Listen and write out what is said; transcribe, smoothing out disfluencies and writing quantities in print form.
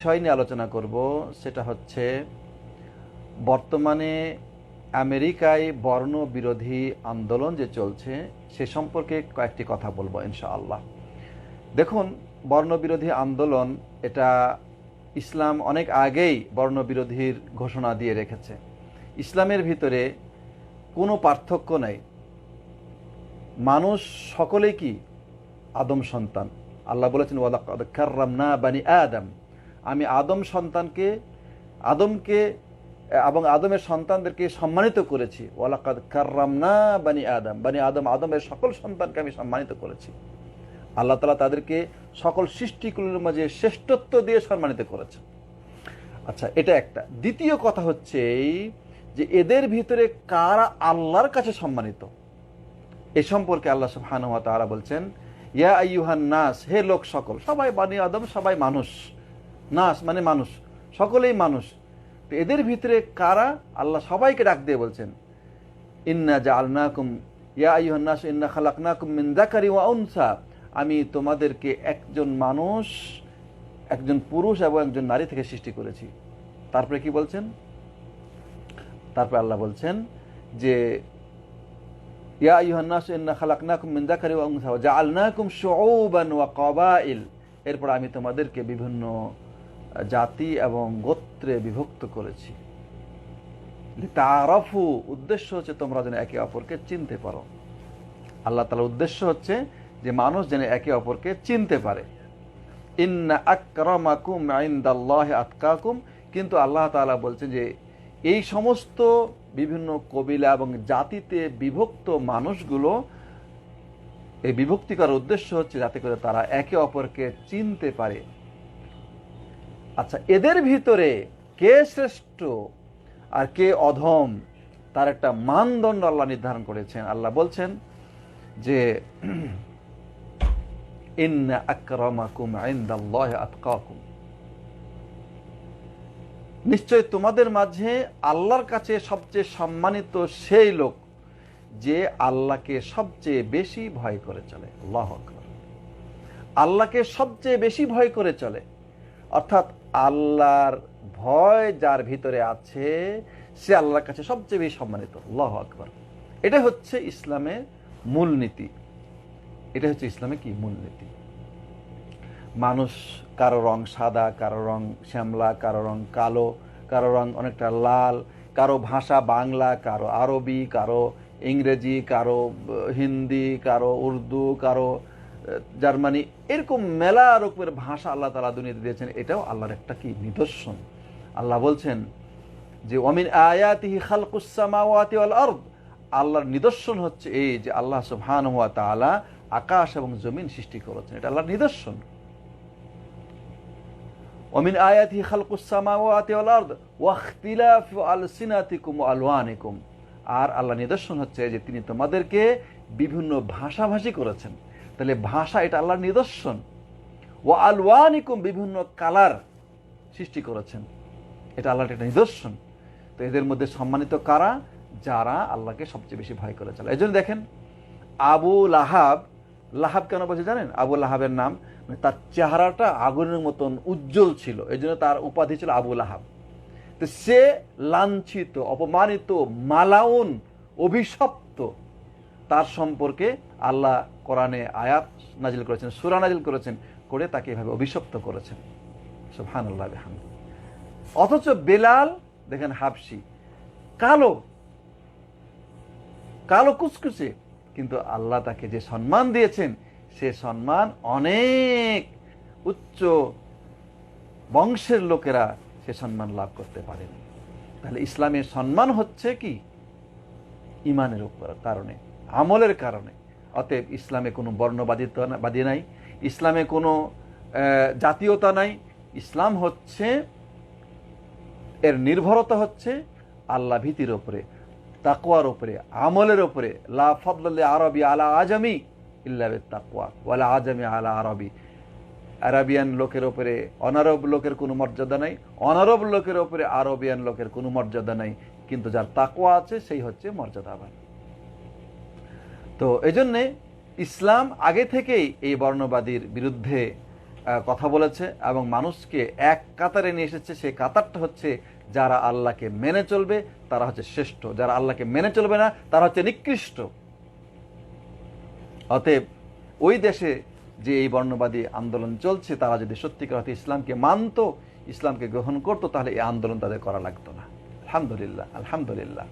বিষয় নিয়ে আলোচনা করব, সেটা হচ্ছে বর্তমানে আমেরিকায় বর্ণ বিরোধী আন্দোলন যে চলছে সে সম্পর্কে কয়েকটি কথা বলবো ইনশাআল্লাহ। দেখুন, বর্ণ বিরোধী আন্দোলন এটা ইসলাম অনেক আগেই বর্ণ বিরোধীর ঘোষণা দিয়ে রেখেছে। ইসলামের ভিতরে কোনো পার্থক্য নেই, মানুষ সকলেই কি আদম সন্তান। আল্লাহ বলেছেন ওয়ালাকাদ কাররামনা বানি আদম, আমি আদমকে এবং আদমের সন্তানদেরকে সম্মানিত করেছি। ওয়ালাকাদ কাররামনা বানি আদম, আদমের সকল সন্তানকে আমি সম্মানিত করেছি। আল্লাহ তাআলা তাদেরকে সকল সৃষ্টিকুলের মাঝে শ্রেষ্ঠত্ব দিয়ে সম্মানিত করেছে। আচ্ছা, এটা একটা। দ্বিতীয় কথা হচ্ছে এই যে এদের ভিতরে কারা আল্লাহর কাছে সম্মানিত, এ সম্পর্কে আল্লাহ সুবহানাহু ওয়া তাআলা বলছেন ইয়া আইয়ুহান নাস, হে লোক সকল, সবাই বানি আদম, সবাই মানুষ। নাস মানে মানুষ, সকলেই মানুষ। তো এদের ভিতরে কারা, আল্লাহ সবাইকে ডাক দিয়ে বলছেন ইন্না জাআলনাকুম ইয়া আইয়ুহান নাস ইন্না খালাকনাকুম মিন যাকারি ওয়া উনসা, আমি তোমাদেরকে একজন মানুষ, একজন পুরুষ এবং একজন নারী থেকে সৃষ্টি করেছি। তারপরে কি বলছেন? তারপরে আল্লাহ বলছেন যে ইয়া আইয়ুহান নাস ইন্না খালাকনাকুম মিন যাকারি ওয়া উনসা ওয়া জাআলনাকুম শুউবান ওয়া কবাইল, এরপর আমি তোমাদেরকে বিভিন্ন জাতি এবং গোত্রে বিভক্ত করেছি। লিতাআরাফু, উদ্দেশ্য হচ্ছে তোমরা যেন একে অপরকে চিনতে পারো। আল্লাহ তাআলার উদ্দেশ্য হচ্ছে যে মানুষ যেন একে অপরকে চিনতে পারে। ইন্না আকরামাকুম ইনদাল্লাহি আতকাকুম, কিন্তু আল্লাহ তাআলা বলছেন যে এই সমস্ত বিভিন্ন কবিলা এবং জাতিতে বিভক্ত মানুষগুলো, এই বিভক্তি করার উদ্দেশ্য হচ্ছে যাতে করে তারা একে অপরকে চিনতে পারে। আচ্ছা, এদের ভিতরে কে শ্রেষ্ঠ আর কে অধম তার একটা মানদণ্ড আল্লাহ নির্ধারণ করেছেন। আল্লাহ বলছেন যে ইন্না আকরামাকুম ইনদাল্লাহি আতকাকুম, নিশ্চয় তোমাদের মাঝে আল্লাহর কাছে সবচেয়ে সম্মানিত সেই লোক যে আল্লাহকে সবচেয়ে বেশি ভয় করে চলে। আল্লাহু আকবার, আল্লাহকে সবচেয়ে বেশি ভয় করে চলে, অর্থাৎ আল্লাহর ভয় যার ভিতরে আছে সে আল্লাহর কাছে সবচেয়ে বেশি সম্মানিত। আল্লাহু আকবার, এটা হচ্ছে ইসলামের মূলনীতি। এটা হচ্ছে ইসলামের কি মূলনীতি। মানুষ কারো রং সাদা, কারো রং শ্যামলা, কারো রং কালো, কারো রং অনেকটা লাল, কারো ভাষা বাংলা, কারো আরবি, কারো ইংরেজি, কারো হিন্দি, কারো উর্দু, কারো জার্মানি, এরকম মেলা রকমের ভাষা আল্লাহ তাআলা দুনিয়াতে দিয়েছেন। এটাও আল্লাহর একটা কি নিদর্শন। আল্লাহ বলছেন যে ওয়ামিন আয়াতিহি খালকুস সামাওয়াতি ওয়াল আরদ, আল্লাহর নিদর্শন হচ্ছে এই যে আল্লাহ সুবহানাহু ওয়া তাআলা আকাশ এবং জমিন সৃষ্টি করেছেন, এটা আল্লাহর নিদর্শন। ওয়ামিন আয়াতিহি খালকুস সামাওয়াতি ওয়াল আরদ ওয়া ইখতিলাফু আলসিনাতিকুম ওয়া আলওয়ানিকুম, আর আল্লাহ নিদর্শন হচ্ছে যে তিনি তোমাদেরকে বিভিন্ন ভাষাভাষী করেছেন। তাহলে ভাষা এটা আল্লাহর নিদর্শন। ওয়া আলওয়ানিকুম, বিভিন্ন কালার সৃষ্টি করেছেন, এটা আল্লাহর একটা নিদর্শন। তো এদের মধ্যে সম্মানিত কারা? যারা আল্লাহকে সবচেয়ে বেশি ভয় করে চলে। এই জন্য দেখেন আবু লাহাব, লাহাব কেন বলছে জানেন? আবু লাহাবের নাম তার চেহারাটা আগুনের মতন উজ্জ্বল ছিল, এই জন্য তার উপাধি ছিল আবু লাহাব। তো সে লাঞ্ছিত, অপমানিত, মালাউন, অভিশপ্ত। তার সম্পর্কে আল্লাহ কোরআনে আয়াত নাজিল করেছেন, সূরা নাজিল করেছেন, করে তাকে এভাবে অভিশপ্ত করেছেন। সুবহানাল্লাহ বিহামদিহি। অথচ বেলাল দেখেন হাবশি, কালো কালো কুচকুচে, কিন্তু আল্লাহ তাকে যে সম্মান দিয়েছেন সে সম্মান অনেক উচ্চ বংশের লোকেরা সে সম্মান লাভ করতে পারেনি। তাহলে ইসলামের সম্মান হচ্ছে কি ইমানের উপর কারণে, আমলের কারণে। অতএব ইসলামে কোনো বর্ণবাদী নাই, ইসলামে কোনো জাতীয়তা নাই। ইসলাম হচ্ছে, এর নির্ভরতা হচ্ছে আল্লাহ ভীতির উপরে, তাকওয়ার উপরে, আমলের উপরে। লা ফাদলা লিল আরবি আলা আজামি ইল্লা বিত্তাকওয়া ওয়ালা আজামি আলা আরবি, আরাবিয়ান লোকের উপরে অনারব লোকের কোনো মর্যাদা নাই, অনারব লোকের উপরে আরবিয়ান লোকের কোনো মর্যাদা নাই, কিন্তু যার তাকওয়া আছে সেই হচ্ছে মর্যাদাবান। তো এজন্যে ইসলাম আগে থেকেই এই বর্ণবাদীর বিরুদ্ধে কথা বলেছে এবং মানুষকে এক কাতারে নিয়ে এসেছে। সেই কাতারটা হচ্ছে যারা আল্লাহকে মেনে চলবে তারা হচ্ছে শ্রেষ্ঠ, যারা আল্লাহকে মেনে চলবে না তারা হচ্ছে নিকৃষ্ট। অতএব ওই দেশে যে এই বর্ণবাদী আন্দোলন চলছে, তারা যদি সত্যিকার অর্থে ইসলামকে মানত, ইসলামকে গ্রহণ করতো, তাহলে এই আন্দোলন তাদের করা লাগতো না। আলহামদুলিল্লাহ, আলহামদুলিল্লাহ।